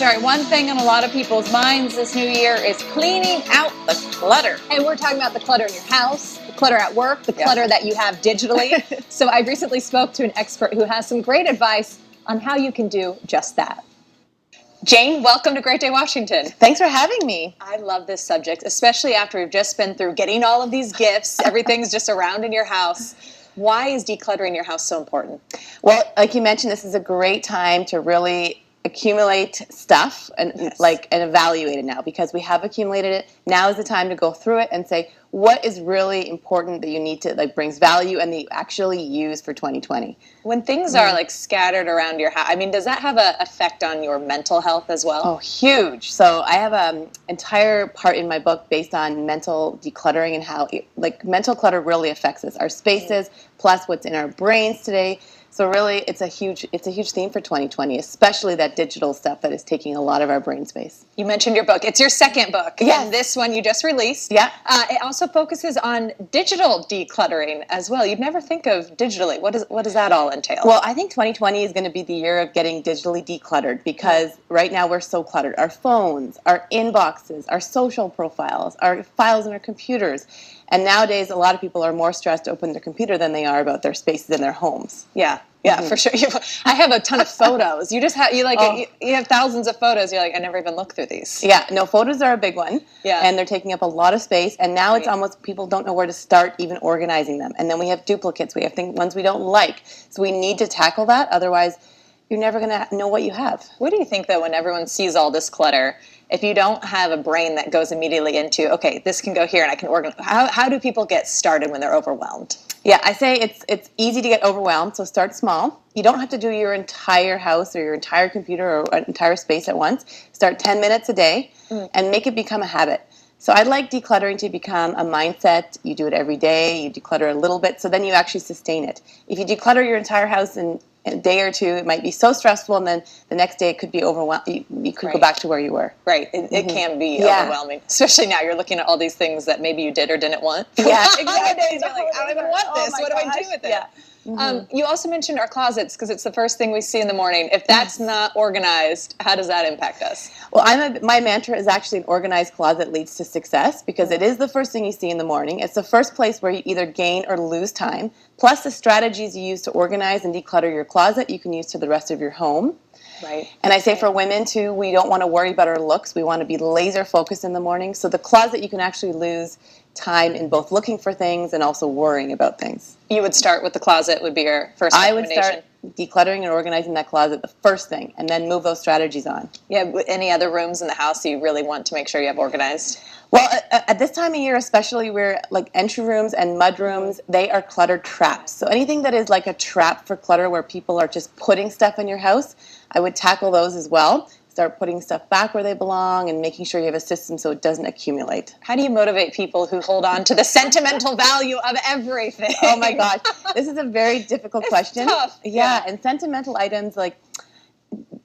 All right, one thing on a lot of people's minds this new year is cleaning out the clutter. And we're talking about the clutter in your house, the clutter at work, the clutter that you have digitally. So I recently spoke to an expert who has some great advice on how you can do just that. Jane, welcome to Great Day Washington. Thanks for having me. I love this subject, especially after we've just been through getting all of these gifts. Everything's just around in your house. Why is decluttering your house so important? Well, like you mentioned, this is a great time to really accumulate stuff and and evaluate it now, because we have accumulated it. Now is the time to go through it and say what is really important that you need to brings value and that you actually use for 2020. When things are scattered around your house, I mean, does that have an effect on your mental health as well? Oh, huge. So I have an entire part in my book based on mental decluttering and how mental clutter really affects us, our spaces, plus what's in our brains today. So really, it's a huge theme for 2020, especially that digital stuff that is taking a lot of our brain space. You mentioned your book. It's your second book. Yes. And this one you just released. Yeah. It also focuses on digital decluttering as well. You'd never think of digitally. What does that all entail? Well, I think 2020 is going to be the year of getting digitally decluttered, because right now we're so cluttered. Our phones, our inboxes, our social profiles, our files in our computers. And nowadays, a lot of people are more stressed to open their computer than they are about their spaces in their homes. Yeah, for sure. I have a ton of photos. You just have you have thousands of photos. You're like, I never even look through these. Yeah, no, photos are a big one. Yeah, and they're taking up a lot of space. And now it's almost people don't know where to start even organizing them. And then we have duplicates. We have ones we don't like. So we need to tackle that. Otherwise, you're never going to know what you have. What do you think, though, when everyone sees all this clutter? If you don't have a brain that goes immediately into, okay, this can go here and I can organize, how do people get started when they're overwhelmed? Yeah, I say it's easy to get overwhelmed, so start small. You don't have to do your entire house or your entire computer or an entire space at once. Start 10 minutes a day and make it become a habit. So I'd like decluttering to become a mindset. You do it every day, you declutter a little bit, so then you actually sustain it. If you declutter your entire house in a day or two, it might be so stressful, and then the next day it could be overwhelming. You could go back to where you were. Right. It can be overwhelming, especially now. You're looking at all these things that maybe you did or didn't want. Yeah, exactly. You're like, I don't even want this. What do I do with it? Yeah. You also mentioned our closets, because it's the first thing we see in the morning. If that's not organized, how does that impact us? Well, my mantra is actually an organized closet leads to success, because it is the first thing you see in the morning. It's the first place where you either gain or lose time. Plus, the strategies you use to organize and declutter your closet, you can use to the rest of your home. Right. And I say for women, too, we don't want to worry about our looks. We want to be laser focused in the morning. So the closet, you can actually lose time in both looking for things and also worrying about things. You would start with the closet would be your first recommendation? I would start decluttering and organizing that closet the first thing, and then move those strategies on. Yeah, any other rooms in the house you really want to make sure you have organized? Well, at this time of year, especially, where entry rooms and mud rooms, they are clutter traps. So anything that is like a trap for clutter, where people are just putting stuff in your house, I would tackle those as well. Start putting stuff back where they belong and making sure you have a system so it doesn't accumulate. How do you motivate people who hold on to the sentimental value of everything? Oh my gosh, this is a very difficult question. Tough. Yeah, and sentimental items,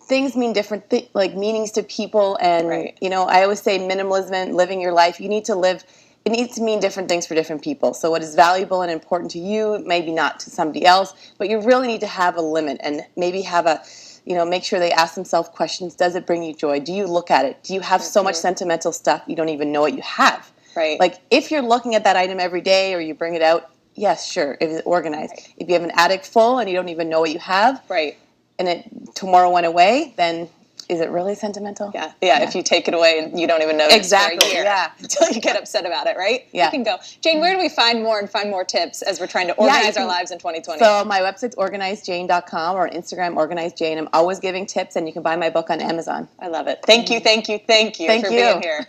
things mean different meanings to people, and I always say minimalism, living your life. You need to live. It needs to mean different things for different people. So what is valuable and important to you, maybe not to somebody else, but you really need to have a limit, and maybe have make sure they ask themselves questions. Does it bring you joy? Do you look at it? Do you have so much sentimental stuff you don't even know what you have? Right. If you're looking at that item every day or you bring it out, yes, sure, if it's organized. Right. If you have an attic full and you don't even know what you have, and it tomorrow went away, then is it really sentimental? Yeah. If you take it away and you don't even know exactly. For a year, yeah, until you get upset about it, right? Yeah. You can go. Jane, where do we find more tips as we're trying to organize our lives in 2020? So my website's organizedjane.com, or on Instagram, organizedjane. I'm always giving tips, and you can buy my book on Amazon. I love it. Thank you for being here.